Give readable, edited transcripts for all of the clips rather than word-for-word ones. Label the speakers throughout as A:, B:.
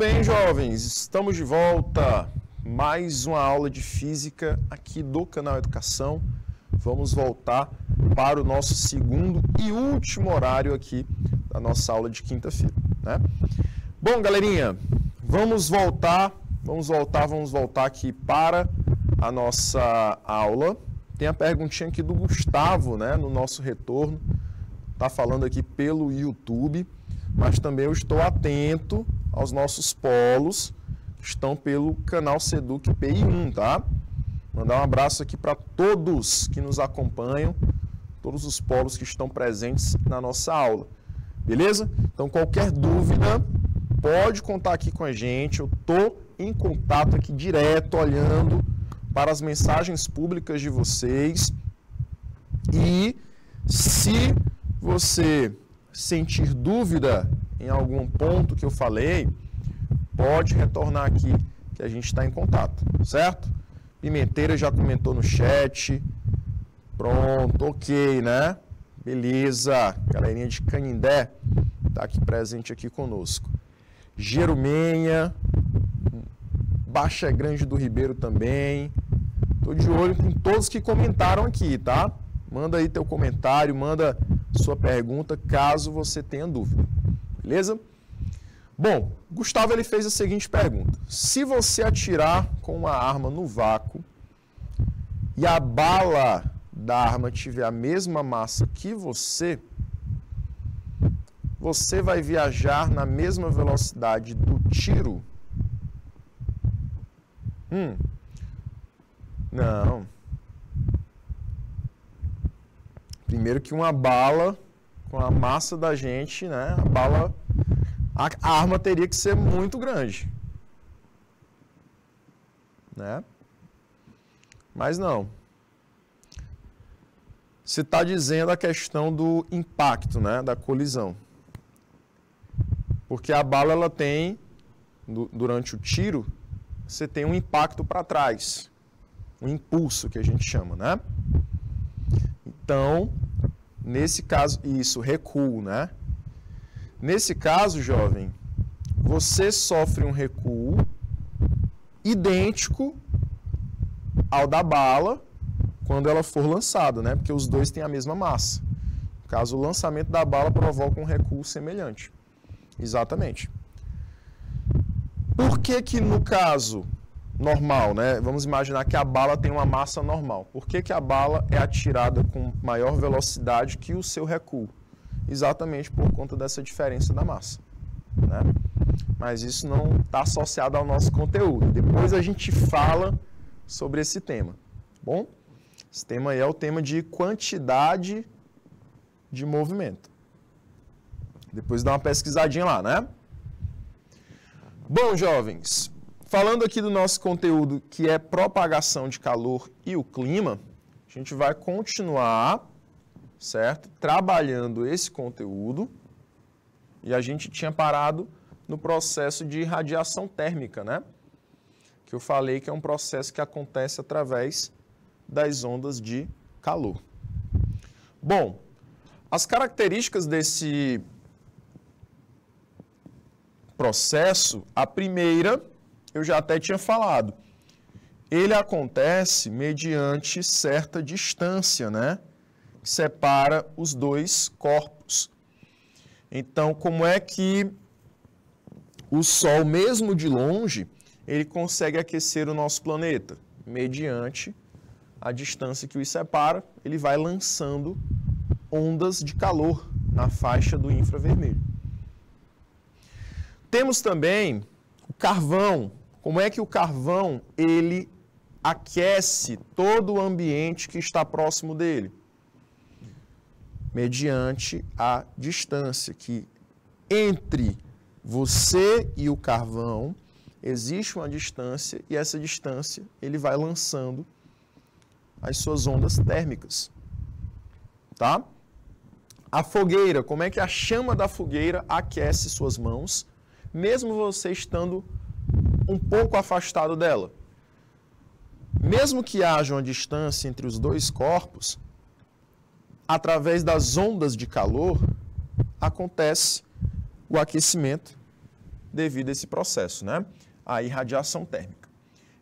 A: bem, jovens? Estamos de volta. Mais uma aula de física aqui do canal Educação. Vamos voltar para o nosso segundo e último horário aqui da nossa aula de quinta-feira, né? Bom, galerinha, vamos voltar aqui para a nossa aula. Tem a perguntinha aqui do Gustavo, né, no nosso retorno. Tá falando aqui pelo YouTube, mas também eu estou atento aos nossos polos que estão pelo canal Seduc PI1, tá? Mandar um abraço aqui para todos que nos acompanham, todos os polos que estão presentes na nossa aula, beleza? Então, qualquer dúvida, pode contar aqui com a gente. Eu estou em contato aqui direto, olhando para as mensagens públicas de vocês. E se você sentir dúvida em algum ponto que eu falei, pode retornar aqui que a gente está em contato, certo? Pimenteira já comentou no chat. Pronto, ok, né? Beleza. Galerinha de Canindé está aqui presente aqui conosco. Jerumenha, Baixa Grande do Ribeiro também. Tô de olho com todos que comentaram aqui, tá? Manda aí teu comentário, manda sua pergunta, caso você tenha dúvida. Beleza? Bom, Gustavo ele fez a seguinte pergunta: se você atirar com uma arma no vácuo e a bala da arma tiver a mesma massa que você vai viajar na mesma velocidade do tiro? Não. Primeiro que uma bala com a massa da gente, né? A arma teria que ser muito grande, né? Mas não. Você está dizendo a questão do impacto, né? Da colisão. Porque a bala, ela tem, durante o tiro, você tem um impacto para trás. Um impulso, que a gente chama, né? Então, nesse caso, isso, recuo, né? Nesse caso, jovem, você sofre um recuo idêntico ao da bala quando ela for lançada, né? Porque os dois têm a mesma massa. No caso, o lançamento da bala provoca um recuo semelhante. Exatamente. Por que no caso normal, né? Vamos imaginar que a bala tem uma massa normal. Por que a bala é atirada com maior velocidade que o seu recuo? Exatamente por conta dessa diferença da massa, né? Mas isso não está associado ao nosso conteúdo. Depois a gente fala sobre esse tema, tá bom? Esse tema aí é o tema de quantidade de movimento. Depois dá uma pesquisadinha lá, né? Bom, jovens, falando aqui do nosso conteúdo, que é propagação de calor e o clima, a gente vai continuar, certo? Trabalhando esse conteúdo. E a gente tinha parado no processo de radiação térmica, né? Que eu falei que é um processo que acontece através das ondas de calor. Bom, as características desse processo, a primeira, eu já até tinha falado. Ele acontece mediante certa distância, né? Que separa os dois corpos. Então, como é que o Sol, mesmo de longe, ele consegue aquecer o nosso planeta? Mediante a distância que os separa, ele vai lançando ondas de calor na faixa do infravermelho. Temos também o carvão. Como é que o carvão, ele aquece todo o ambiente que está próximo dele? Mediante a distância, que entre você e o carvão existe uma distância, e essa distância ele vai lançando as suas ondas térmicas, tá? A fogueira, como é que a chama da fogueira aquece suas mãos, mesmo você estando um pouco afastado dela? Mesmo que haja uma distância entre os dois corpos, através das ondas de calor, acontece o aquecimento devido a esse processo, né? A irradiação térmica.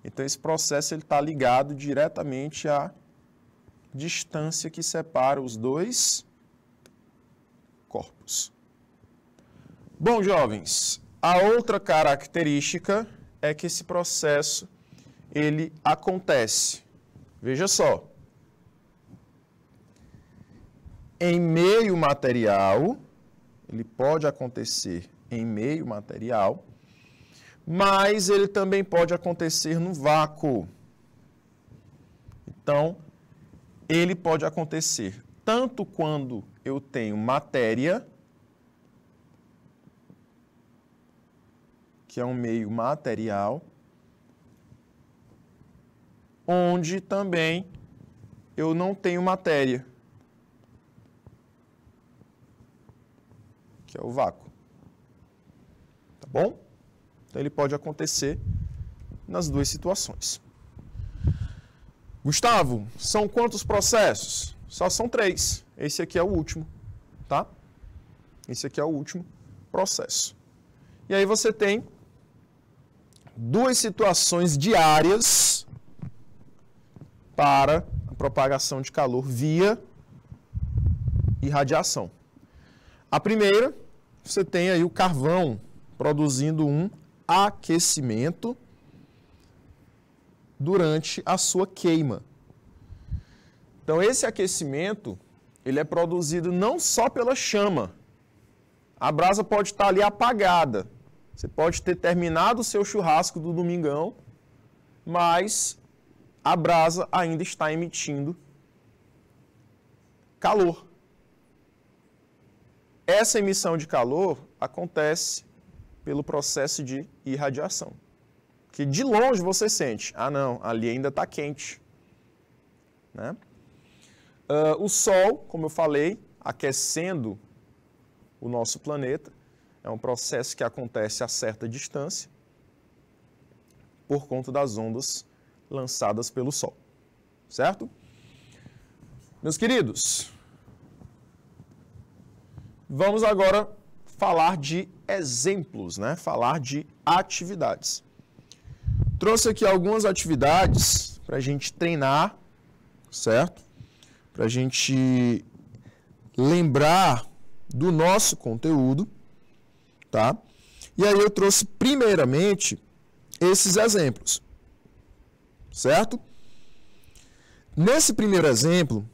A: Então, esse processo está ligado diretamente à distância que separa os dois corpos. Bom, jovens, a outra característica é que esse processo ele acontece, veja só, em meio material, ele pode acontecer em meio material, mas ele também pode acontecer no vácuo. Então, ele pode acontecer tanto quando eu tenho matéria, que é um meio material, onde também eu não tenho matéria, que é o vácuo. Tá bom? Então, ele pode acontecer nas duas situações. Gustavo, são quantos processos? Só são 3. Esse aqui é o último, tá? Esse aqui é o último processo. E aí você tem 2 situações diárias para a propagação de calor via irradiação. A primeira, você tem aí o carvão produzindo um aquecimento durante a sua queima. Então, esse aquecimento, ele é produzido não só pela chama. A brasa pode estar ali apagada. Você pode ter terminado o seu churrasco do domingão, mas a brasa ainda está emitindo calor. Essa emissão de calor acontece pelo processo de irradiação. Que de longe você sente, ah não, ali ainda está quente. Né? O Sol, como eu falei, aquecendo o nosso planeta, é um processo que acontece a certa distância por conta das ondas lançadas pelo Sol. Certo? Meus queridos, vamos agora falar de exemplos, né? Falar de atividades. Trouxe aqui algumas atividades para a gente treinar, certo? Para a gente lembrar do nosso conteúdo, tá? E aí eu trouxe primeiramente esses exemplos, certo? Nesse primeiro exemplo,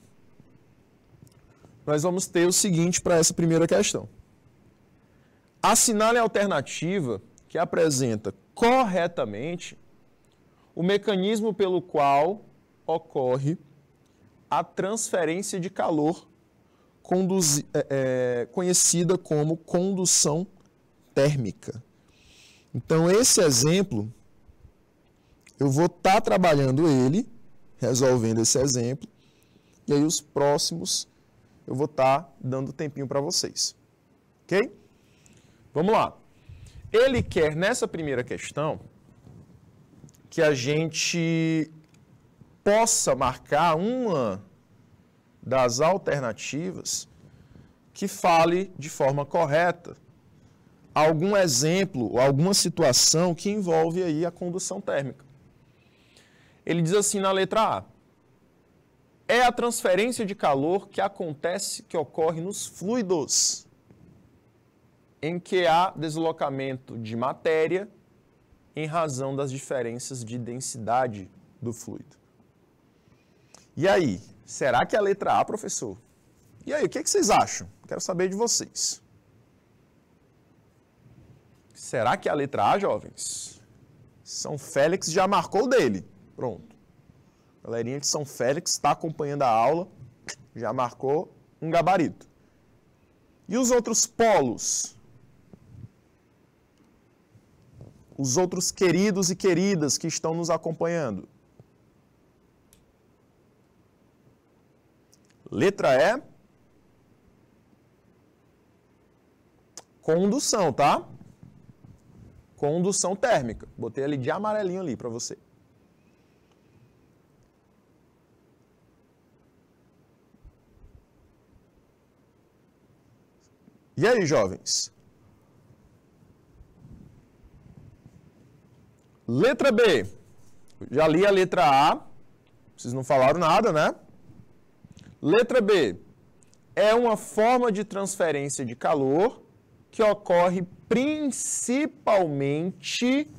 A: nós vamos ter o seguinte para essa primeira questão. Assinale a alternativa que apresenta corretamente o mecanismo pelo qual ocorre a transferência de calor conhecida como condução térmica. Então, esse exemplo, eu vou estar trabalhando ele, resolvendo esse exemplo, e aí os próximos eu vou estar dando tempinho para vocês. Ok? Vamos lá. Ele quer, nessa primeira questão, que a gente possa marcar uma das alternativas que fale de forma correta algum exemplo ou alguma situação que envolve aí a condução térmica. Ele diz assim na letra A: é a transferência de calor que acontece, que ocorre nos fluidos, em que há deslocamento de matéria em razão das diferenças de densidade do fluido. E aí, será que é a letra A, professor? E aí, o que vocês acham? Quero saber de vocês. Será que é a letra A, jovens? São Félix já marcou o dele. Pronto. Galerinha de São Félix está acompanhando a aula, já marcou um gabarito. E os outros polos? Os outros queridos e queridas que estão nos acompanhando? Letra E. Condução, tá? Condução térmica. Botei ali de amarelinho ali para você. E aí, jovens? Letra B. Já li a letra A. Vocês não falaram nada, né? Letra B. É uma forma de transferência de calor que ocorre principalmente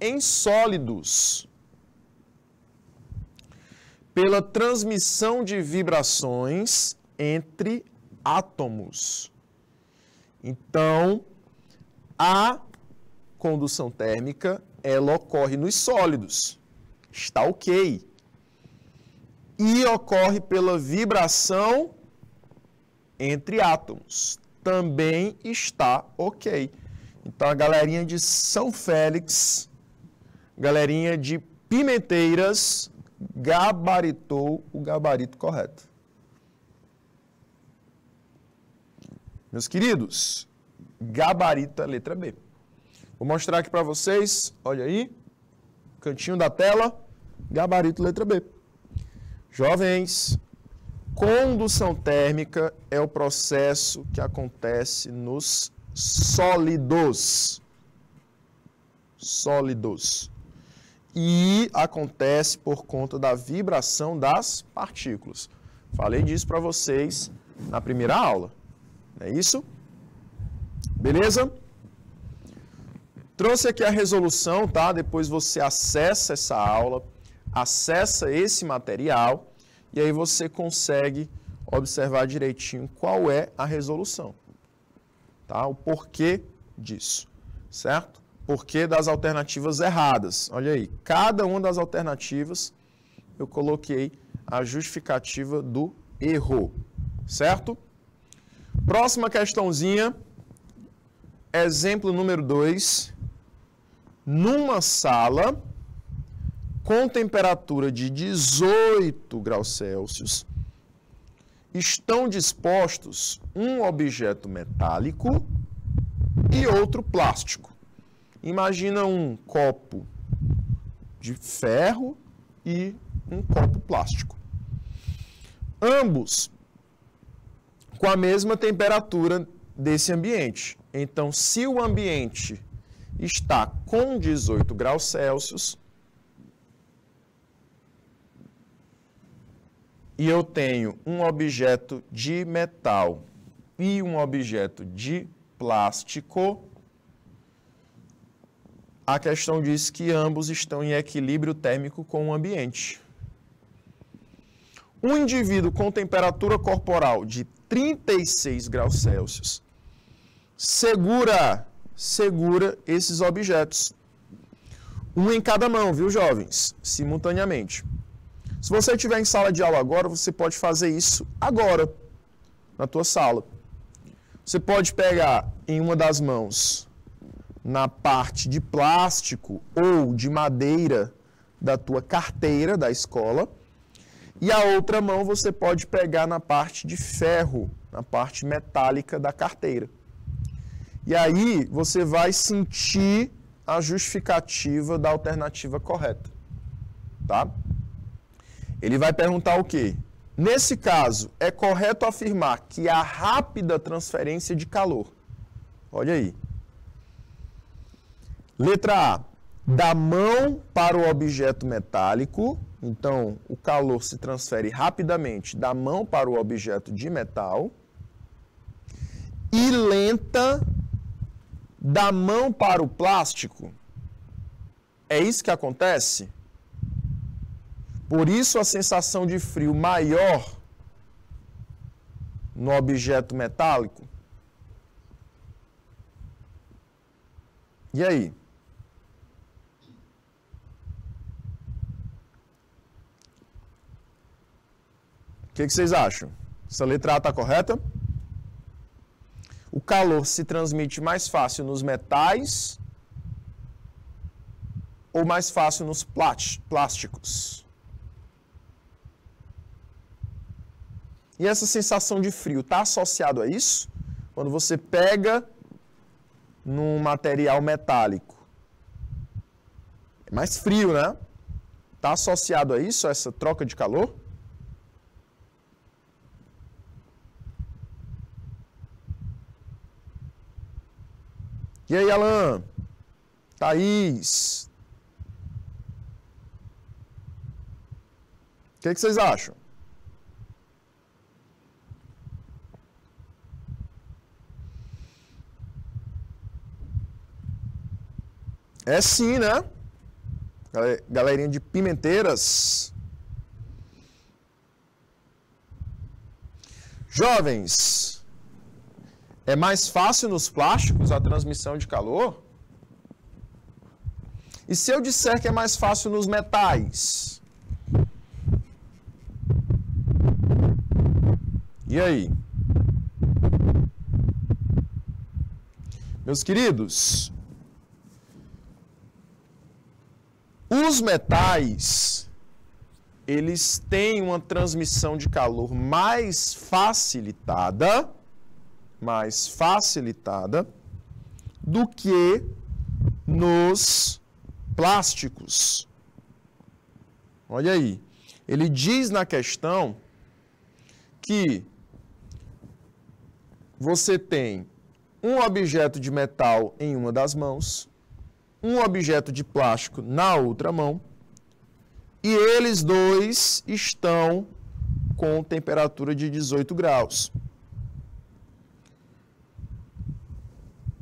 A: em sólidos, pela transmissão de vibrações entre átomos. Então, a condução térmica, ela ocorre nos sólidos. Está ok. E ocorre pela vibração entre átomos. Também está ok. Então, a galerinha de São Félix, galerinha de Pimenteiras, gabaritou o gabarito correto. Meus queridos, gabarito é a letra B. Vou mostrar aqui para vocês, olha aí, cantinho da tela, gabarito letra B. Jovens, condução térmica é o processo que acontece nos sólidos. Sólidos. E acontece por conta da vibração das partículas. Falei disso para vocês na primeira aula. Não é isso? Beleza? Trouxe aqui a resolução, tá? Depois você acessa essa aula, acessa esse material e aí você consegue observar direitinho qual é a resolução, tá? O porquê disso, certo? Porquê das alternativas erradas. Olha aí, cada uma das alternativas eu coloquei a justificativa do erro, certo? Próxima questãozinha, exemplo número 2. Numa sala com temperatura de 18 graus Celsius, estão dispostos um objeto metálico e outro plástico. Imagina um copo de ferro e um copo plástico. Ambos com a mesma temperatura desse ambiente. Então, se o ambiente está com 18 graus Celsius e eu tenho um objeto de metal e um objeto de plástico, a questão diz que ambos estão em equilíbrio térmico com o ambiente. Um indivíduo com temperatura corporal de 36 graus Celsius segura esses objetos. Um em cada mão, viu, jovens? Simultaneamente. Se você estiver em sala de aula agora, você pode fazer isso agora, na tua sala. Você pode pegar em uma das mãos, na parte de plástico ou de madeira da tua carteira da escola, e a outra mão você pode pegar na parte de ferro, na parte metálica da carteira. E aí você vai sentir a justificativa da alternativa correta, tá? Ele vai perguntar o quê? Nesse caso, é correto afirmar que há rápida transferência de calor. Olha aí. Letra A. Da mão para o objeto metálico. Então, o calor se transfere rapidamente da mão para o objeto de metal. E lenta da mão para o plástico. É isso que acontece? Por isso a sensação de frio maior no objeto metálico. E aí? O que vocês acham? Essa letra A está correta? O calor se transmite mais fácil nos metais ou mais fácil nos plásticos? E essa sensação de frio está associado a isso? Quando você pega num material metálico, é mais frio, né? Está associado a isso, a essa troca de calor? E aí, Alan? Thaís? O que vocês acham? É sim, né? Galerinha de Pimenteiras. Jovens, é mais fácil nos plásticos a transmissão de calor? E se eu disser que é mais fácil nos metais? E aí? Meus queridos, os metais, eles têm uma transmissão de calor mais facilitada do que nos plásticos. Olha aí. Ele diz na questão que você tem um objeto de metal em uma das mãos, um objeto de plástico na outra mão, e eles dois estão com temperatura de 18 graus.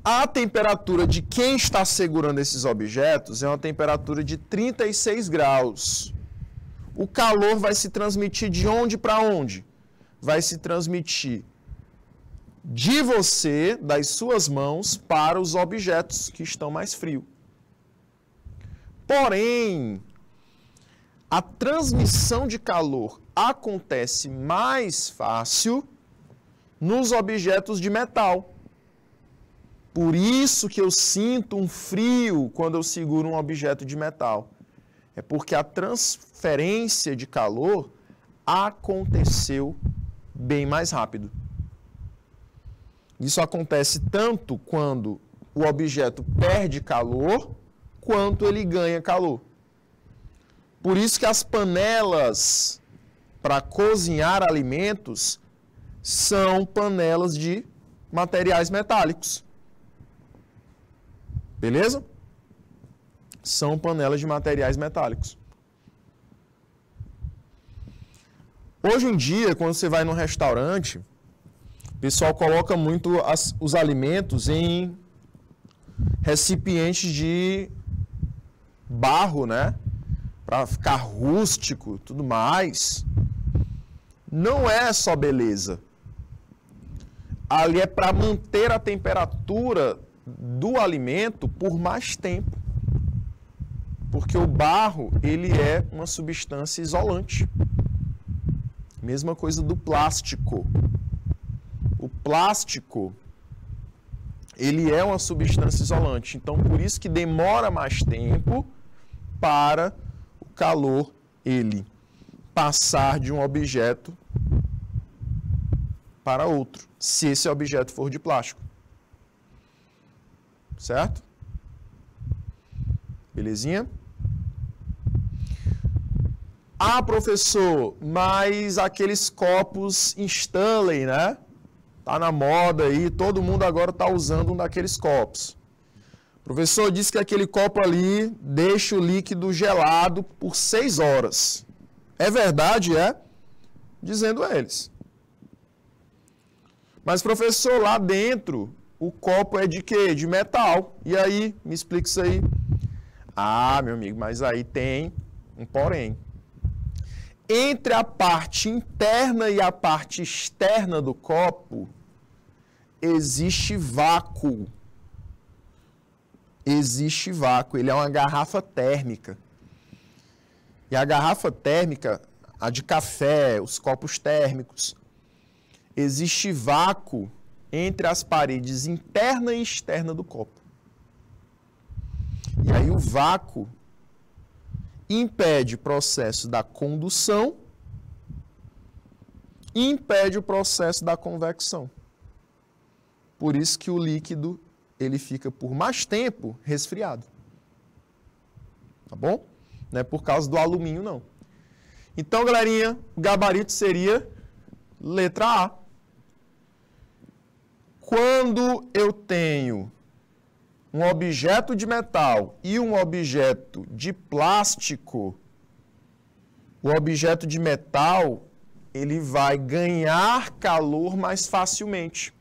A: A temperatura de quem está segurando esses objetos é uma temperatura de 36 graus. O calor vai se transmitir de onde para onde? Vai se transmitir de você, das suas mãos, para os objetos que estão mais frios. Porém, a transmissão de calor acontece mais fácil nos objetos de metal. Por isso que eu sinto um frio quando eu seguro um objeto de metal. É porque a transferência de calor aconteceu bem mais rápido. Isso acontece tanto quando o objeto perde calor, quanto ele ganha calor. Por isso que as panelas para cozinhar alimentos são panelas de materiais metálicos. Beleza? São panelas de materiais metálicos. Hoje em dia, quando você vai num restaurante, o pessoal coloca muito os alimentos em recipientes de barro, né? Para ficar rústico, tudo mais. Não é só beleza. Ali é para manter a temperatura do alimento por mais tempo. Porque o barro, ele é uma substância isolante. Mesma coisa do plástico. O plástico, ele é uma substância isolante. Então, por isso que demora mais tempo para o calor, ele passar de um objeto para outro, se esse objeto for de plástico. Certo? Belezinha? Ah, professor, mas aqueles copos Stanley, né? Tá na moda aí, todo mundo agora tá usando um daqueles copos. O professor disse que aquele copo ali deixa o líquido gelado por 6 horas. É verdade, é? Dizendo eles. Mas, professor, lá dentro, o copo é de quê? De metal. E aí, me explica isso aí. Ah, meu amigo, mas aí tem um porém. Entre a parte interna e a parte externa do copo, existe vácuo. Existe vácuo. Ele é uma garrafa térmica. E a garrafa térmica, a de café, os copos térmicos, existe vácuo entre as paredes interna e externa do copo. E aí o vácuo impede o processo da condução e impede o processo da convecção. Por isso que o líquido ele fica por mais tempo resfriado. Tá bom? Não é por causa do alumínio, não. Então, galerinha, o gabarito seria letra A. Quando eu tenho um objeto de metal e um objeto de plástico, o objeto de metal ele vai ganhar calor mais facilmente.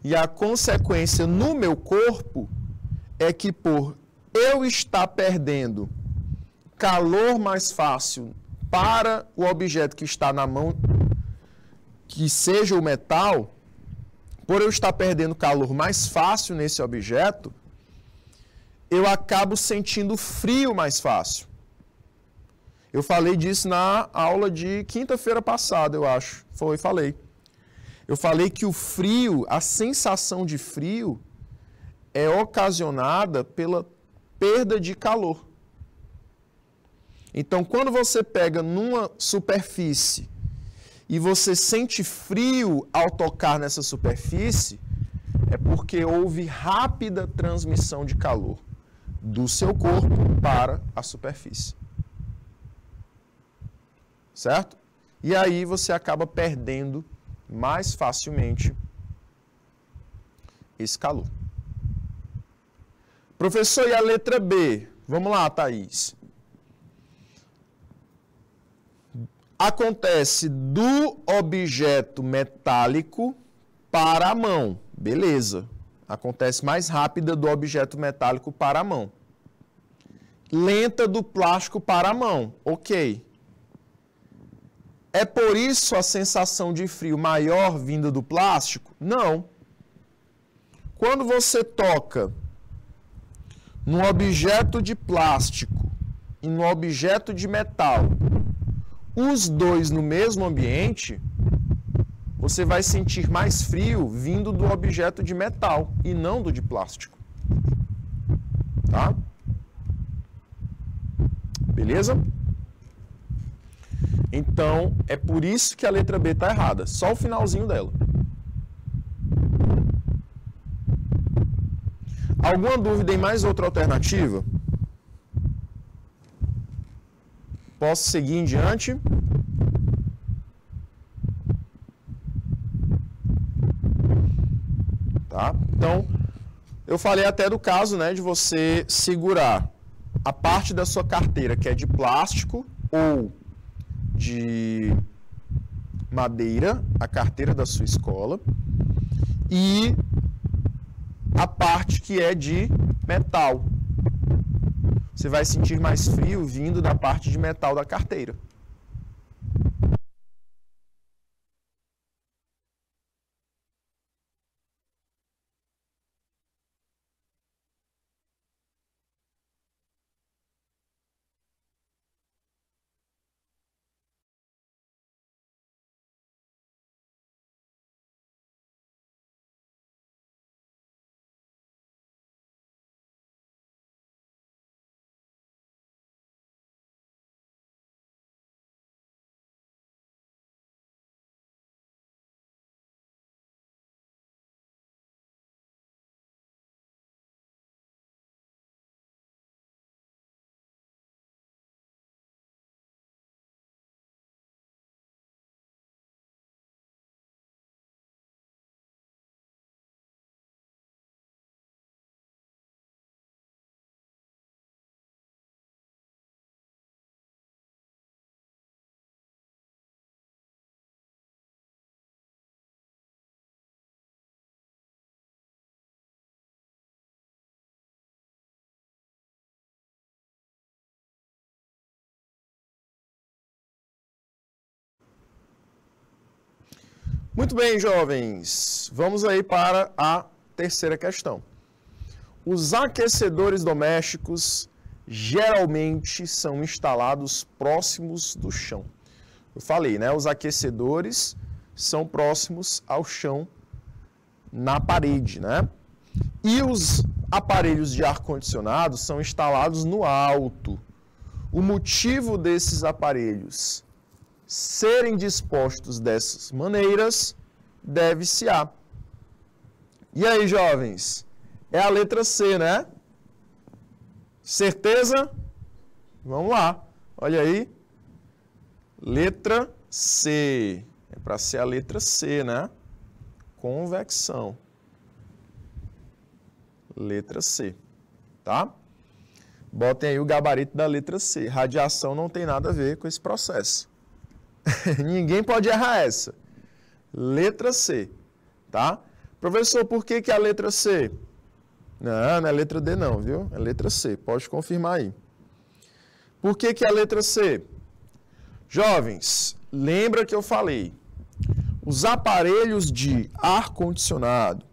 A: E a consequência no meu corpo é que por eu estar perdendo calor mais fácil para o objeto que está na mão, que seja o metal, por eu estar perdendo calor mais fácil nesse objeto, eu acabo sentindo frio mais fácil. Eu falei disso na aula de quinta-feira passada, eu acho. Falei. Eu falei que o frio, a sensação de frio, é ocasionada pela perda de calor. Então, quando você pega numa superfície e você sente frio ao tocar nessa superfície, é porque houve rápida transmissão de calor do seu corpo para a superfície. Certo? E aí você acaba perdendo mais facilmente esse calor. Professor, e a letra B? Vamos lá, Thaís. Acontece do objeto metálico para a mão. Beleza. Acontece mais rápida do objeto metálico para a mão. Lenta do plástico para a mão. Ok. É por isso a sensação de frio maior vinda do plástico? Não. Quando você toca num objeto de plástico e num objeto de metal, os dois no mesmo ambiente, você vai sentir mais frio vindo do objeto de metal e não do de plástico. Tá? Beleza? Então, é por isso que a letra B está errada. Só o finalzinho dela. Alguma dúvida em mais outra alternativa? Posso seguir em diante? Tá? Então, eu falei até do caso, né, de você segurar a parte da sua carteira que é de plástico ou de madeira, a carteira da sua escola, e a parte que é de metal. Você vai sentir mais frio vindo da parte de metal da carteira. Muito bem, jovens. Vamos aí para a terceira questão. Os aquecedores domésticos geralmente são instalados próximos do chão. Eu falei, né? Os aquecedores são próximos ao chão na parede, né? E os aparelhos de ar-condicionado são instalados no alto. O motivo desses aparelhos serem dispostos dessas maneiras deve-se a... E aí, jovens? É a letra C, né? Certeza? Vamos lá. Olha aí. Letra C. É para ser a letra C, né? Convecção. Letra C. Tá? Botem aí o gabarito da letra C. Radiação não tem nada a ver com esse processo. Ninguém pode errar essa. Letra C, tá? Professor, por que a letra C? Não é letra D não, viu? É letra C, pode confirmar aí. Por que a letra C? Jovens, lembra que eu falei, os aparelhos de ar-condicionado,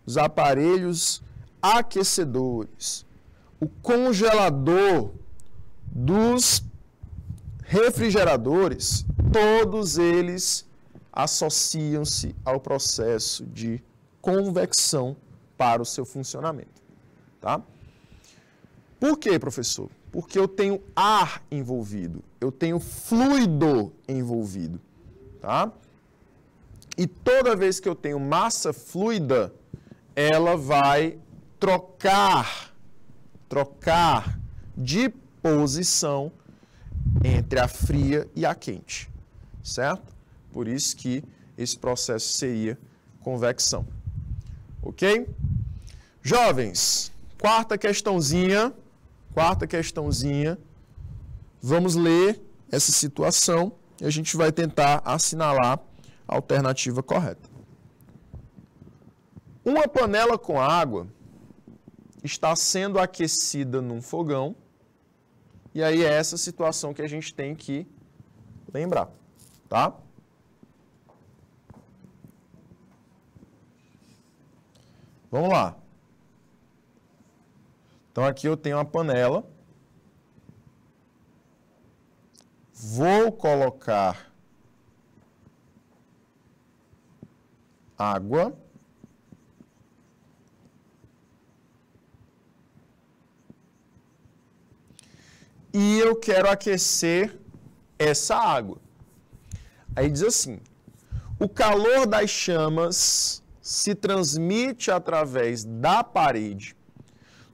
A: os aparelhos aquecedores, o congelador dos refrigeradores, todos eles associam-se ao processo de convecção para o seu funcionamento, tá? Por quê, professor? Porque eu tenho ar envolvido, eu tenho fluido envolvido, tá? E toda vez que eu tenho massa fluida, ela vai trocar de posição entre a fria e a quente, certo? Por isso que esse processo seria convecção, ok? Jovens, quarta questãozinha, vamos ler essa situação e a gente vai tentar assinalar a alternativa correta. Uma panela com água está sendo aquecida num fogão, e aí é essa situação que a gente tem que lembrar, tá? Vamos lá. Então aqui eu tenho uma panela, vou colocar água. E eu quero aquecer essa água. Aí diz assim, o calor das chamas se transmite através da parede,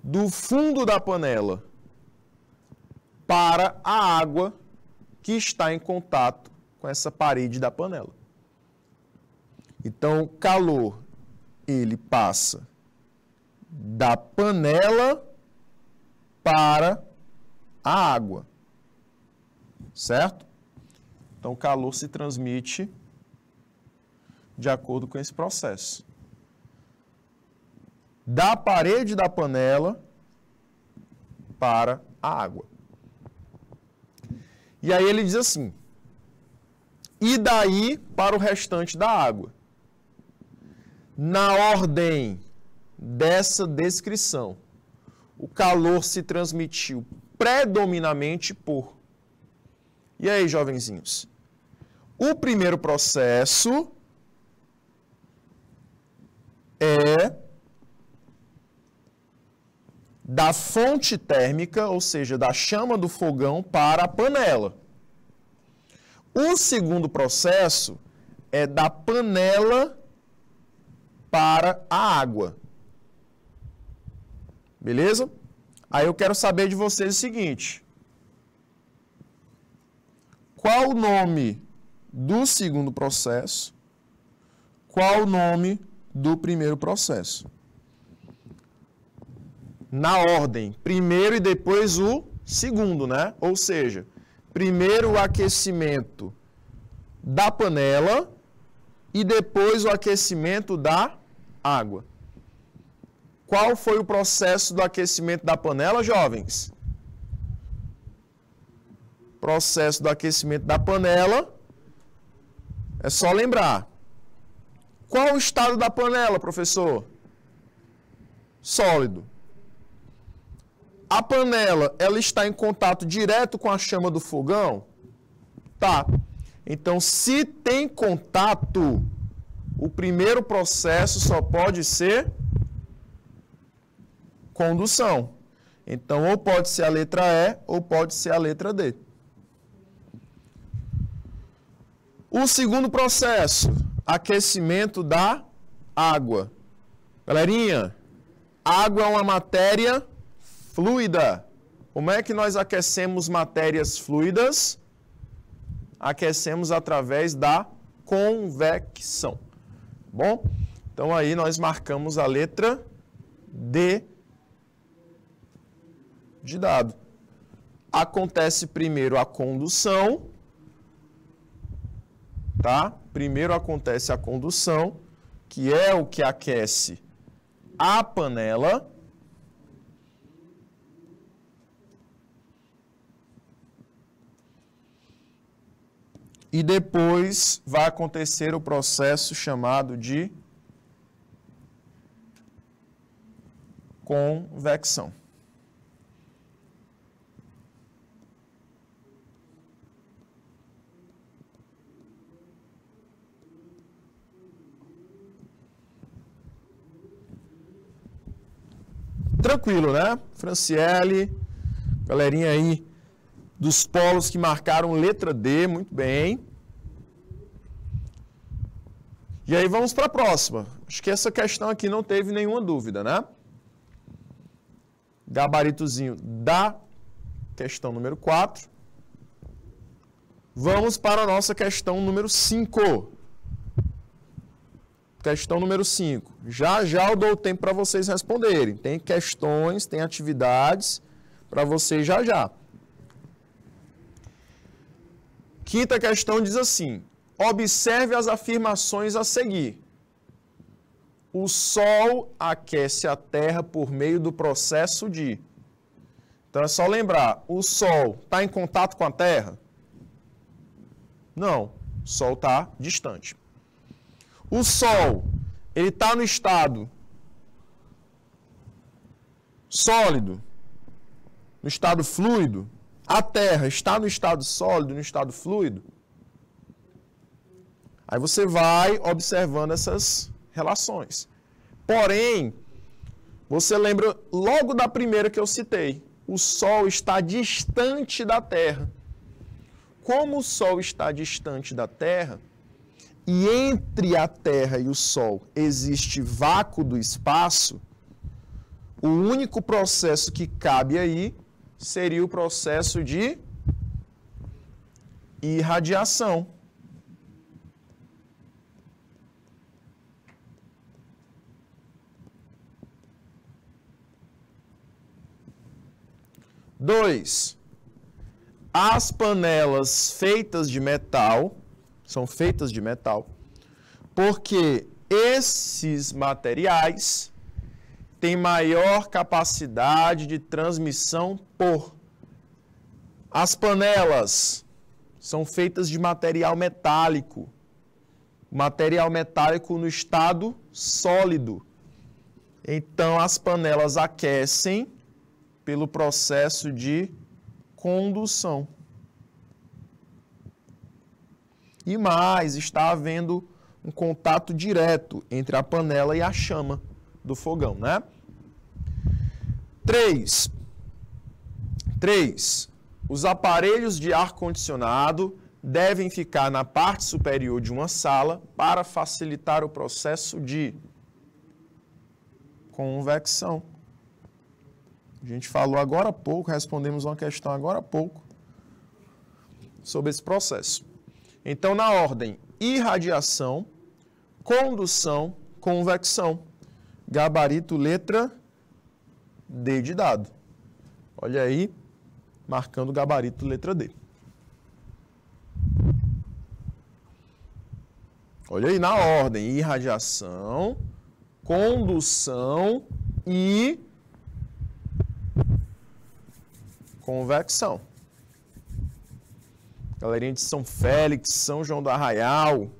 A: do fundo da panela, para a água que está em contato com essa parede da panela. Então, o calor, ele passa da panela para a água, certo? Então, o calor se transmite de acordo com esse processo. Da parede da panela para a água. E aí ele diz assim, e daí para o restante da água. Na ordem dessa descrição, o calor se transmitiu predominantemente por... E aí, jovenzinhos? O primeiro processo é da fonte térmica, ou seja, da chama do fogão para a panela. O segundo processo é da panela para a água. Beleza? Aí eu quero saber de vocês o seguinte. Qual o nome do segundo processo? Qual o nome do primeiro processo? Na ordem, primeiro e depois o segundo, né? Ou seja, primeiro o aquecimento da panela e depois o aquecimento da água. Qual foi o processo do aquecimento da panela, jovens? Processo do aquecimento da panela, é só lembrar. Qual o estado da panela, professor? Sólido. A panela, ela está em contato direto com a chama do fogão? Tá. Então, se tem contato, o primeiro processo só pode ser condução. Então, ou pode ser a letra E, ou pode ser a letra D. O segundo processo, aquecimento da água. Galerinha, água é uma matéria fluida. Como é que nós aquecemos matérias fluidas? Aquecemos através da convecção. Bom, então aí nós marcamos a letra D de dado. Acontece primeiro a condução, tá? Primeiro acontece a condução, que é o que aquece a panela. E depois vai acontecer o processo chamado de convecção. Tranquilo, né? Franciele, galerinha aí dos polos que marcaram letra D, muito bem. E aí vamos para a próxima. Acho que essa questão aqui não teve nenhuma dúvida, né? Gabaritozinho da questão número 4. Vamos para a nossa questão número 5. Questão número 5. Já eu dou o tempo para vocês responderem. Tem questões, tem atividades para vocês já. Quinta questão diz assim: observe as afirmações a seguir. O Sol aquece a Terra por meio do processo de... Então é só lembrar, o Sol está em contato com a Terra? Não, o Sol está distante. O Sol, ele está no estado sólido, no estado fluido. A Terra está no estado sólido, no estado fluido. Aí você vai observando essas relações. Porém, você lembra logo da primeira que eu citei. O Sol está distante da Terra. Como o Sol está distante da Terra, e entre a Terra e o Sol existe vácuo do espaço, o único processo que cabe aí seria o processo de irradiação. Dois, as panelas feitas de metal, são feitas de metal, porque esses materiais têm maior capacidade de transmissão por. As panelas são feitas de material metálico no estado sólido. Então, as panelas aquecem pelo processo de condução. E mais, está havendo um contato direto entre a panela e a chama do fogão, né? 3. Os aparelhos de ar-condicionado devem ficar na parte superior de uma sala para facilitar o processo de convecção. A gente falou agora há pouco, respondemos uma questão agora há pouco sobre esse processo. Então, na ordem, irradiação, condução, convecção. Gabarito, letra D de dado. Olha aí, marcando o gabarito, letra D. Olha aí, na ordem, irradiação, condução e convecção. Galerinha de São Félix, São João do Arraial.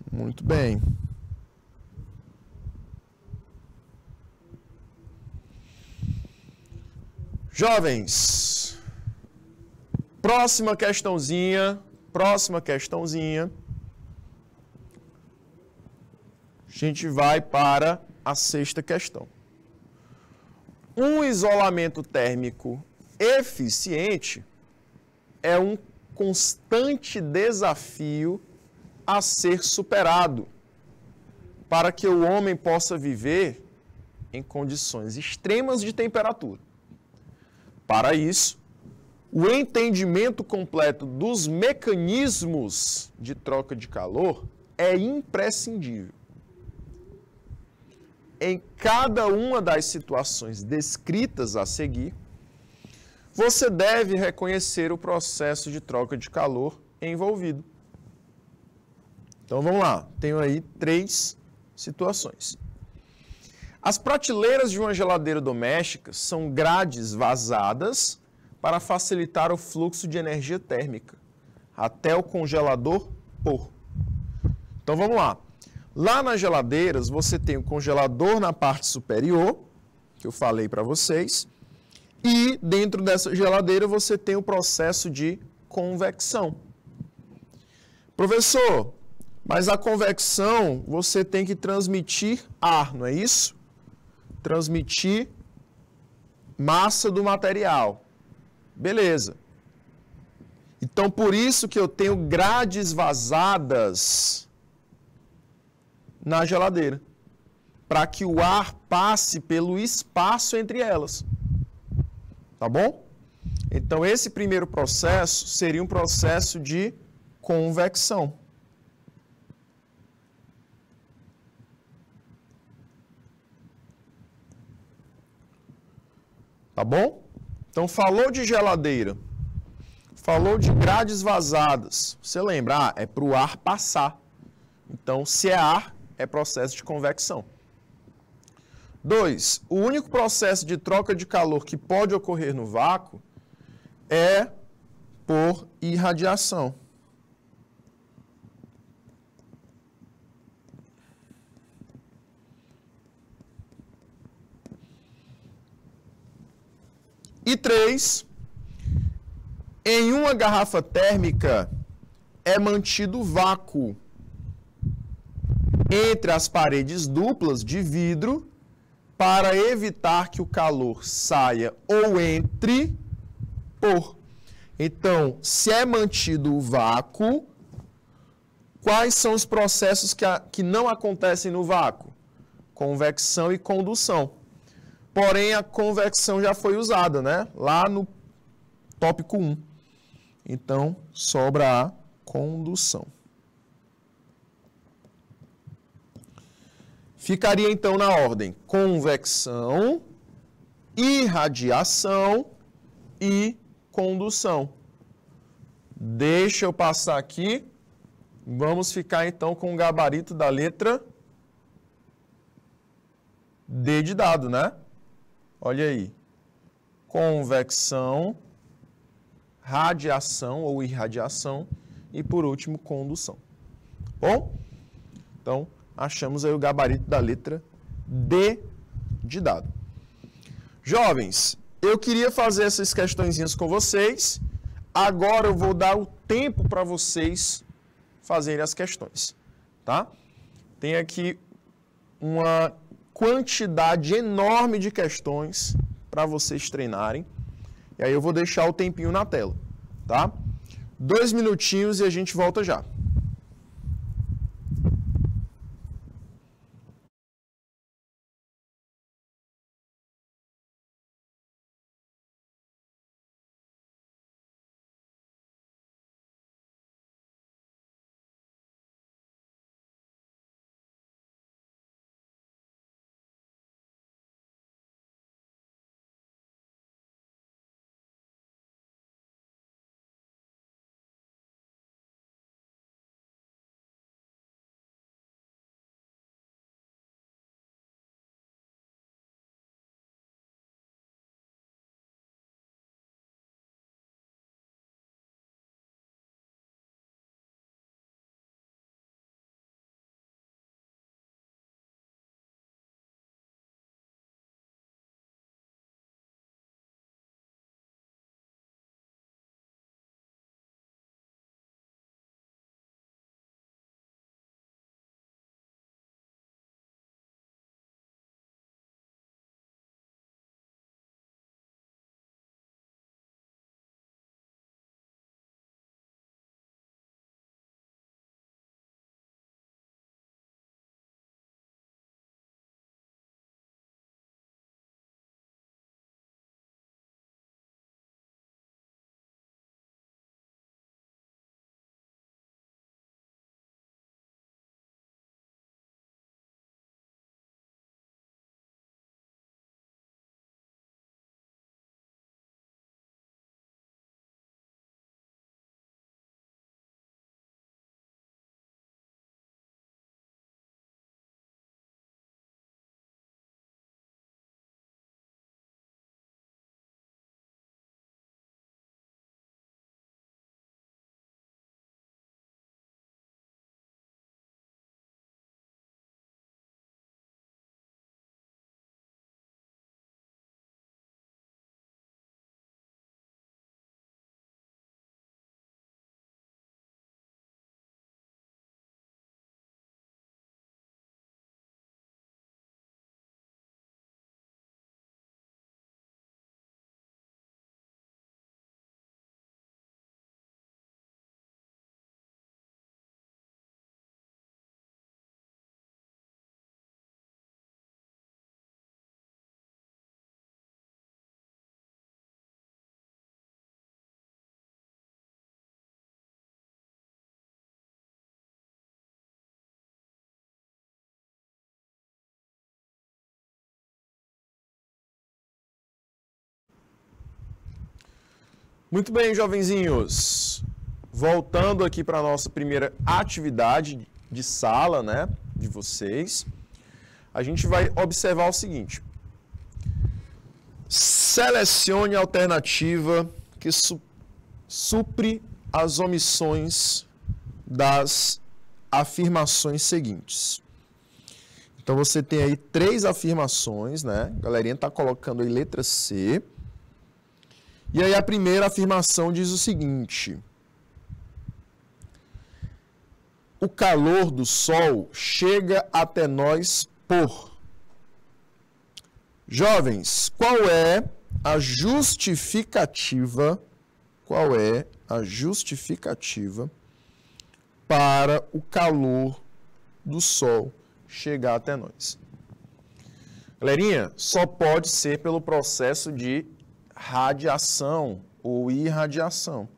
A: Muito bem. Jovens, próxima questãozinha. A gente vai para a sexta questão. Um isolamento térmico eficiente é um constante desafio a ser superado para que o homem possa viver em condições extremas de temperatura. Para isso, o entendimento completo dos mecanismos de troca de calor é imprescindível. em cada uma das situações descritas a seguir, você deve reconhecer o processo de troca de calor envolvido. Então vamos lá, tenho aí 3 situações. As prateleiras de uma geladeira doméstica são grades vazadas para facilitar o fluxo de energia térmica até o congelador pôr. Então vamos lá. Lá nas geladeiras você tem o congelador na parte superior, que eu falei para vocês, e dentro dessa geladeira você tem o processo de convecção. Professor, mas a convecção você tem que transmitir ar, não é isso? Transmitir massa do material. Beleza. Então, por isso que eu tenho grades vazadas na geladeira, para que o ar passe pelo espaço entre elas. Tá bom? Então, esse primeiro processo seria um processo de convecção. Tá bom? Então, falou de geladeira, falou de grades vazadas. Você lembra? É para o ar passar. Então, se é ar, é processo de convecção. 2. O único processo de troca de calor que pode ocorrer no vácuo é por irradiação. E 3. Em uma garrafa térmica é mantido vácuo entre as paredes duplas de vidro para evitar que o calor saia ou entre por. Então, se é mantido o vácuo, quais são os processos que não acontecem no vácuo? Convecção e condução. Porém, a convecção já foi usada, né? Lá no tópico 1. Então, sobra a condução. Ficaria, então, na ordem convecção, irradiação e condução. Deixa eu passar aqui. Vamos ficar, então, com o gabarito da letra D de dado, né? Olha aí. Convecção, radiação ou irradiação e, por último, condução. Bom? Então, achamos aí o gabarito da letra D de dado. Jovens, eu queria fazer essas questõezinhas com vocês. Agora eu vou dar o tempo para vocês fazerem as questões, tá? Tem aqui uma quantidade enorme de questões para vocês treinarem. E aí eu vou deixar o tempinho na tela, tá? 2 minutinhos e a gente volta já. Muito bem, jovenzinhos. Voltando aqui para a nossa primeira atividade de sala, né, de vocês, a gente vai observar o seguinte. Selecione a alternativa que supre as omissões das afirmações seguintes. Então, você tem aí 3 afirmações, né? A galerinha está colocando aí letra C. E aí, a primeira afirmação diz o seguinte: o calor do sol chega até nós por... Jovens, qual é a justificativa para o calor do sol chegar até nós? Galerinha, só pode ser pelo processo de radiação ou irradiação.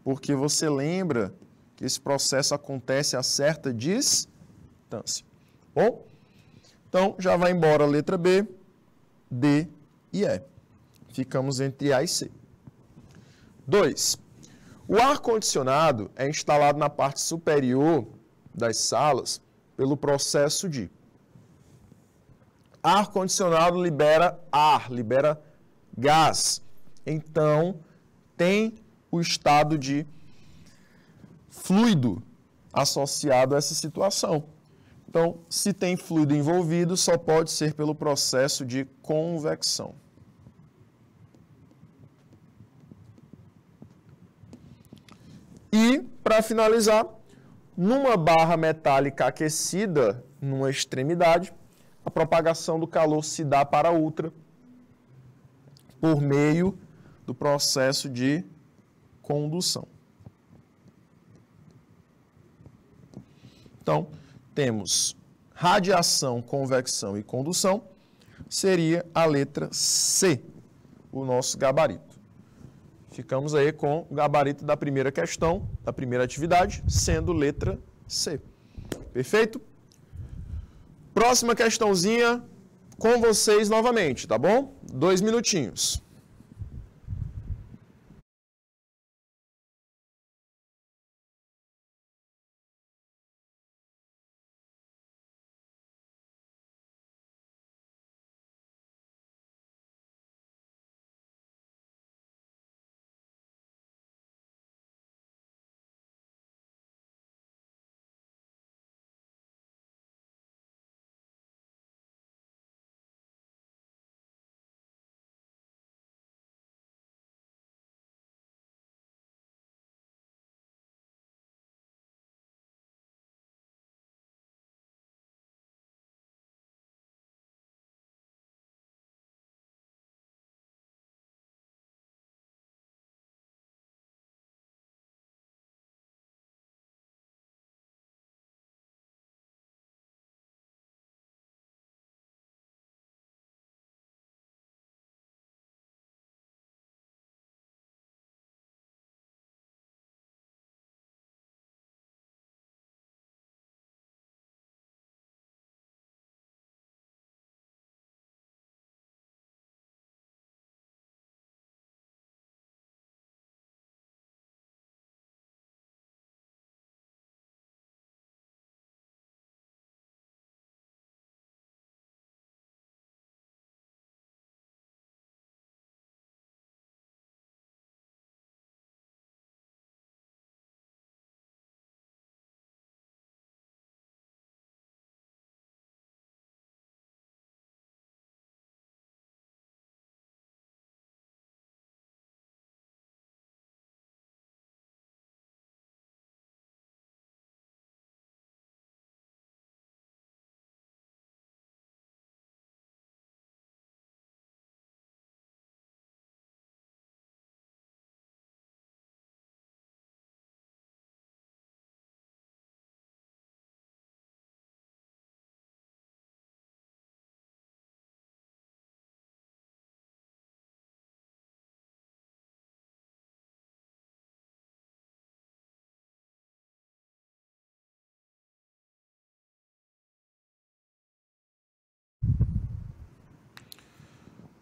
A: Porque você lembra que esse processo acontece a certa distância. Bom, então já vai embora a letra B, D e E. Ficamos entre A e C. 2. O ar-condicionado é instalado na parte superior das salas pelo processo de... Ar-condicionado libera ar, libera gás. Então, tem o estado de fluido associado a essa situação. Então, se tem fluido envolvido, só pode ser pelo processo de convecção. E, para finalizar, numa barra metálica aquecida, numa extremidade, a propagação do calor se dá para a outra por meio do processo de condução. Então, temos radiação, convecção e condução, seria a letra C, o nosso gabarito. Ficamos aí com o gabarito da primeira questão, da primeira atividade, sendo letra C. Perfeito? Próxima questãozinha com vocês novamente, tá bom? 2 minutinhos.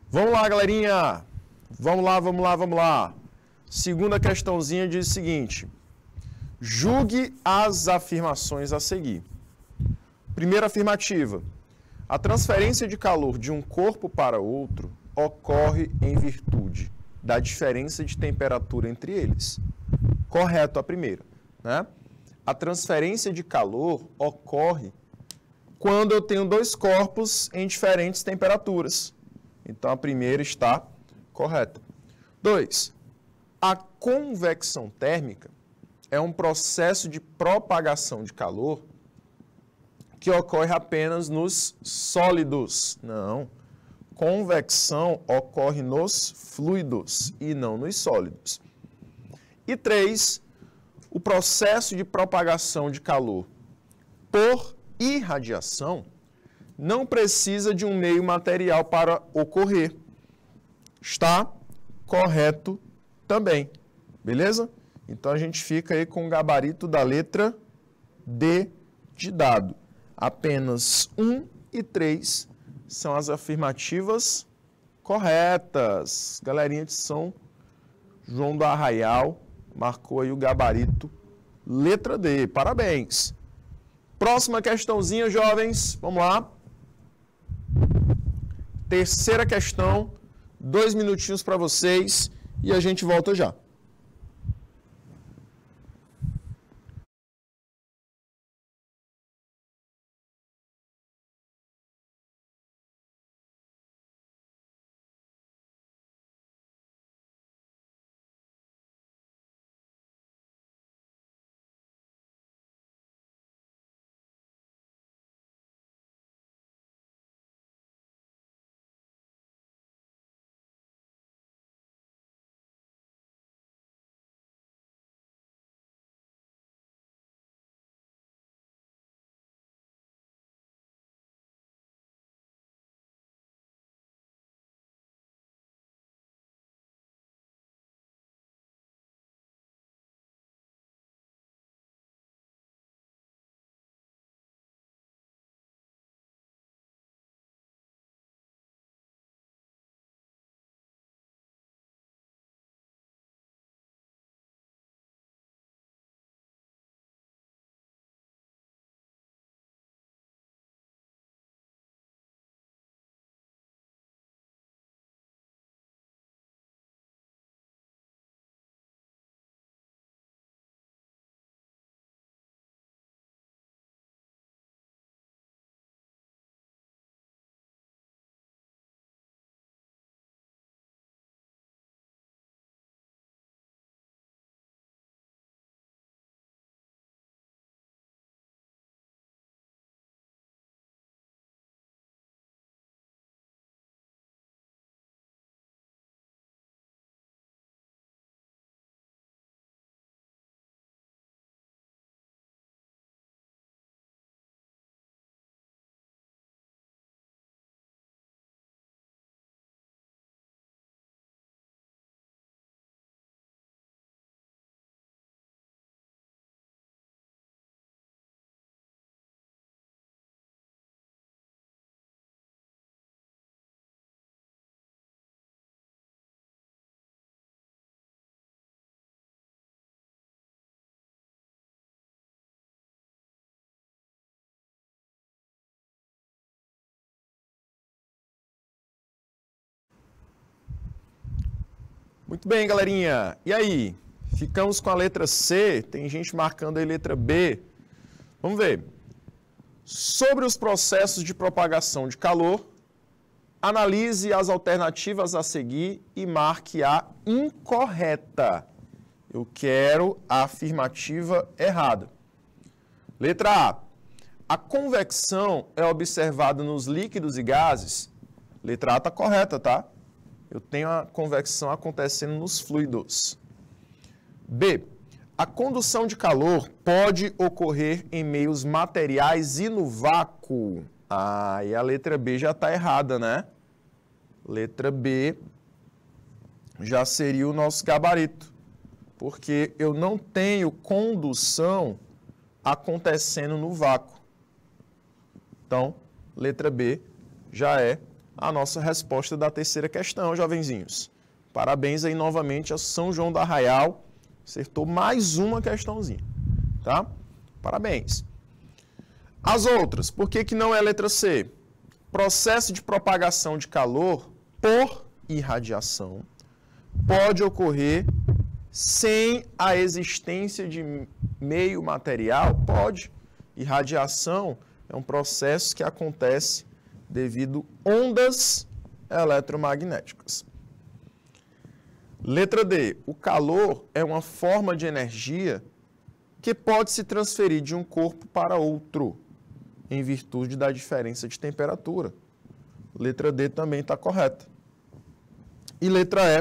A: Vamos lá, galerinha. Vamos lá, vamos lá, vamos lá. Segunda questãozinha diz o seguinte. Julgue as afirmações a seguir. Primeira afirmativa. A transferência de calor de um corpo para outro ocorre em virtude da diferença de temperatura entre eles. Correto a primeira, né? A transferência de calor ocorre quando eu tenho dois corpos em diferentes temperaturas. Então, a primeira está correta. 2. A convecção térmica é um processo de propagação de calor que ocorre apenas nos sólidos. Não. Convecção ocorre nos fluidos e não nos sólidos. E 3. O processo de propagação de calor por irradiação não precisa de um meio material para ocorrer. Está correto também. Beleza? Então, a gente fica aí com o gabarito da letra D de dado. Apenas 1 e 3 são as afirmativas corretas. Galerinha de São João do Arraial marcou aí o gabarito letra D. Parabéns. Próxima questãozinha, jovens. Vamos lá. Terceira questão. 2 minutinhos para vocês e a gente volta já. Muito bem, galerinha. E aí? Ficamos com a letra C, tem gente marcando aí letra B. Vamos ver. Sobre os processos de propagação de calor, analise as alternativas a seguir e marque a incorreta. Eu quero a afirmativa errada. Letra A. A convecção é observada nos líquidos e gases? Letra A está correta, tá? Eu tenho a convecção acontecendo nos fluidos. B. A condução de calor pode ocorrer em meios materiais e no vácuo. Ah, e a letra B já está errada, né? Letra B já seria o nosso gabarito. Porque eu não tenho condução acontecendo no vácuo. Então, letra B já é a nossa resposta da terceira questão, jovenzinhos. Parabéns aí novamente a São João do Arraial. Acertou mais uma questãozinha, tá? Parabéns. As outras, por que não é a letra C? Processo de propagação de calor por irradiação pode ocorrer sem a existência de meio material? Pode. Irradiação é um processo que acontece devido a ondas eletromagnéticas. Letra D. O calor é uma forma de energia que pode se transferir de um corpo para outro, em virtude da diferença de temperatura. Letra D também está correta. E letra E.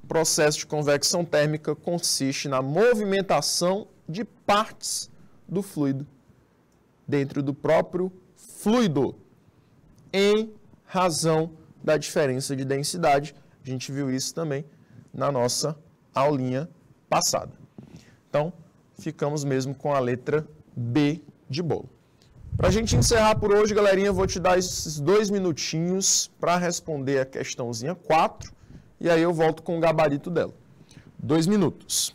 A: O processo de convecção térmica consiste na movimentação de partes do fluido dentro do próprio fluido, em razão da diferença de densidade. A gente viu isso também na nossa aulinha passada. Então, ficamos mesmo com a letra B de bolo. Para a gente encerrar por hoje, galerinha, eu vou te dar esses 2 minutinhos para responder a questãozinha 4, e aí eu volto com o gabarito dela. 2 minutos.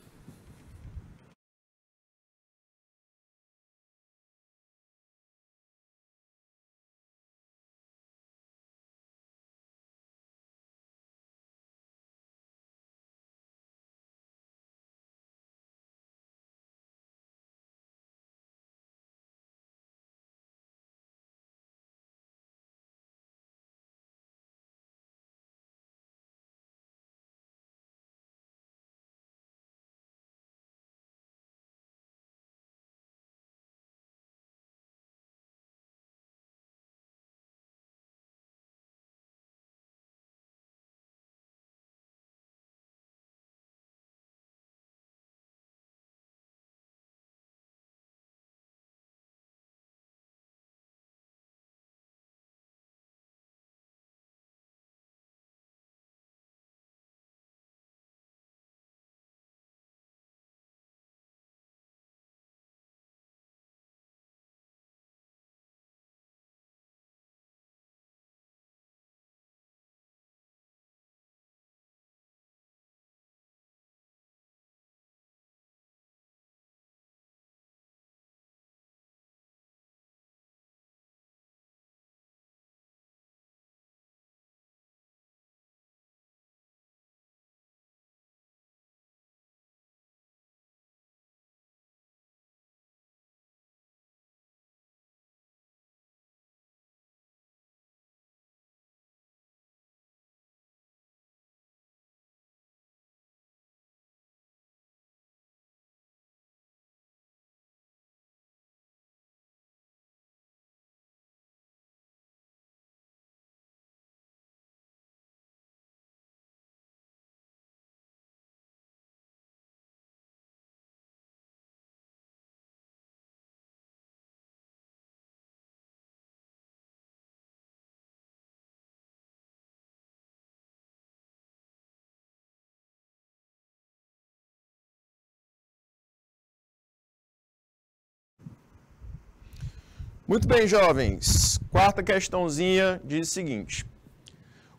A: Muito bem, jovens. Quarta questãozinha diz o seguinte: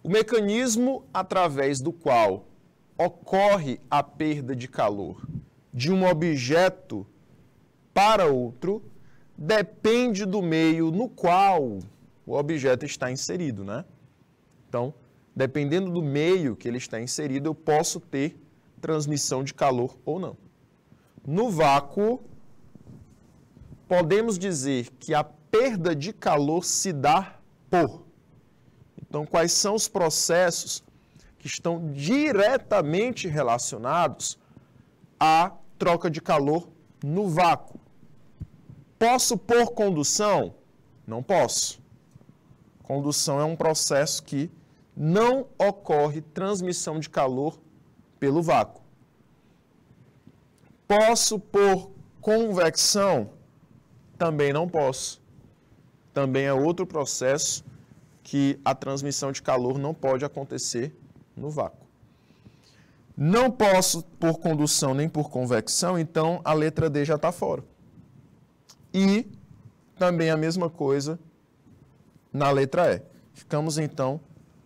A: o mecanismo através do qual ocorre a perda de calor de um objeto para outro depende do meio no qual o objeto está inserido, né? Então, dependendo do meio que ele está inserido, eu posso ter transmissão de calor ou não. No vácuo, podemos dizer que a perda de calor se dá por. Então, quais são os processos que estão diretamente relacionados à troca de calor no vácuo? Posso pôr condução? Não posso. Condução é um processo que não ocorre transmissão de calor pelo vácuo. Posso pôr convecção? Também não posso. Também é outro processo que a transmissão de calor não pode acontecer no vácuo. Não posso por condução nem por convecção, então a letra D já está fora. E também a mesma coisa na letra E. Ficamos então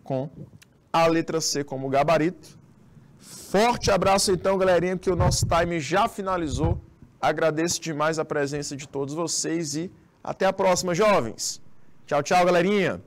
A: com a letra C como gabarito Forte abraço então, galerinha, porque o nosso time já finalizou. Agradeço demais a presença de todos vocês e até a próxima, jovens. Tchau, tchau, galerinha.